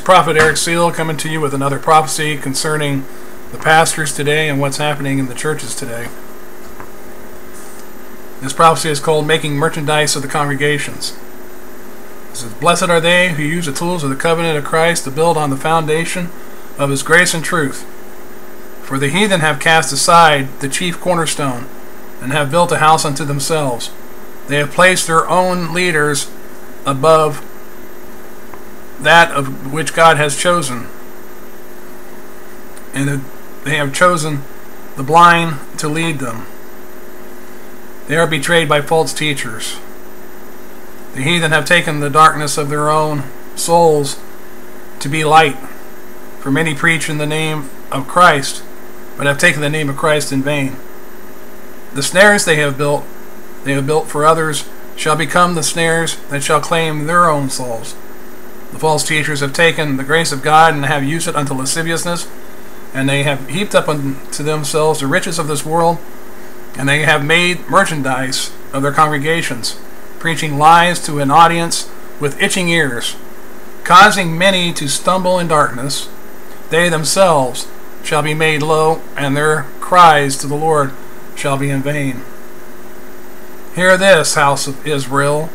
Prophet Eric Seel coming to you with another prophecy concerning the pastors today and what's happening in the churches today. This prophecy is called Making Merchandise of the Congregations. It says, "Blessed are they who use the tools of the covenant of Christ to build on the foundation of his grace and truth. For the heathen have cast aside the chief cornerstone, and have built a house unto themselves. They have placed their own leaders above that of which God has chosen, and they have chosen the blind to lead them. They are betrayed by false teachers. The heathen have taken the darkness of their own souls to be light. For many preach in the name of Christ, but have taken the name of Christ in vain. The snares they have built for others, shall become the snares that shall claim their own souls. The false teachers have taken the grace of God and have used it unto lasciviousness, and they have heaped up unto themselves the riches of this world, and they have made merchandise of their congregations, preaching lies to an audience with itching ears, causing many to stumble in darkness. They themselves shall be made low, and their cries to the Lord shall be in vain. Hear this, house of Israel.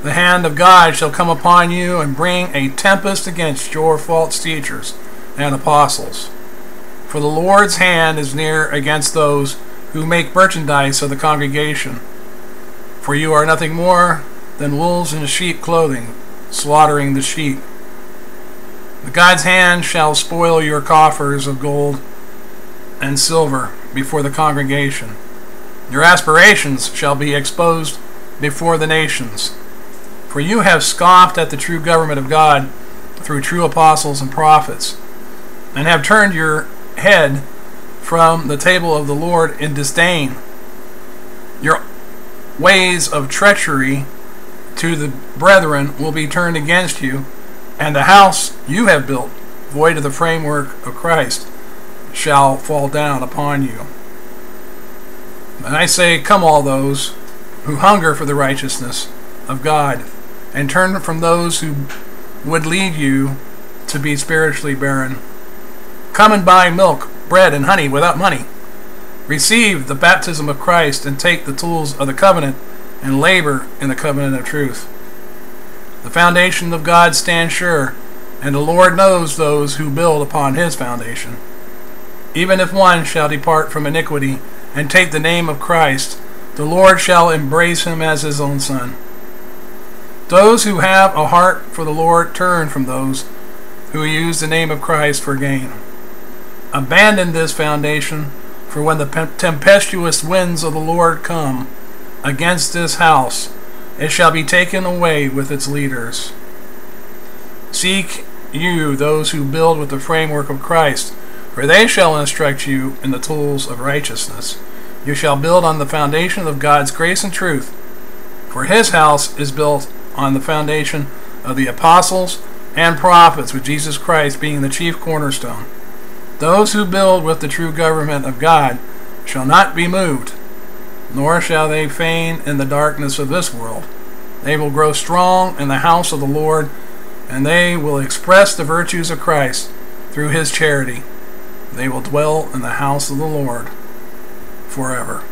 The hand of God shall come upon you and bring a tempest against your false teachers and apostles. For the Lord's hand is near against those who make merchandise of the congregation. For you are nothing more than wolves in sheep clothing, slaughtering the sheep. The God's hand shall spoil your coffers of gold and silver before the congregation. Your aspirations shall be exposed before the nations. For you have scoffed at the true government of God through true apostles and prophets, and have turned your head from the table of the Lord in disdain. Your ways of treachery to the brethren will be turned against you, and the house you have built, void of the framework of Christ, shall fall down upon you. And I say, come all those who hunger for the righteousness of God, and turn from those who would lead you to be spiritually barren. Come and buy milk, bread, and honey without money. Receive the baptism of Christ, and take the tools of the covenant, and labor in the covenant of truth. The foundation of God stands sure, and the Lord knows those who build upon his foundation. Even if one shall depart from iniquity, and take the name of Christ, the Lord shall embrace him as his own son. Those who have a heart for the Lord turn from those who use the name of Christ for gain. Abandon this foundation, for when the tempestuous winds of the Lord come against this house, it shall be taken away with its leaders. Seek you those who build with the framework of Christ, for they shall instruct you in the tools of righteousness. You shall build on the foundation of God's grace and truth, for his house is built on the foundation of the apostles and prophets, with Jesus Christ being the chief cornerstone. Those who build with the true government of God shall not be moved, nor shall they feign in the darkness of this world. They will grow strong in the house of the Lord, and they will express the virtues of Christ through his charity. They will dwell in the house of the Lord forever.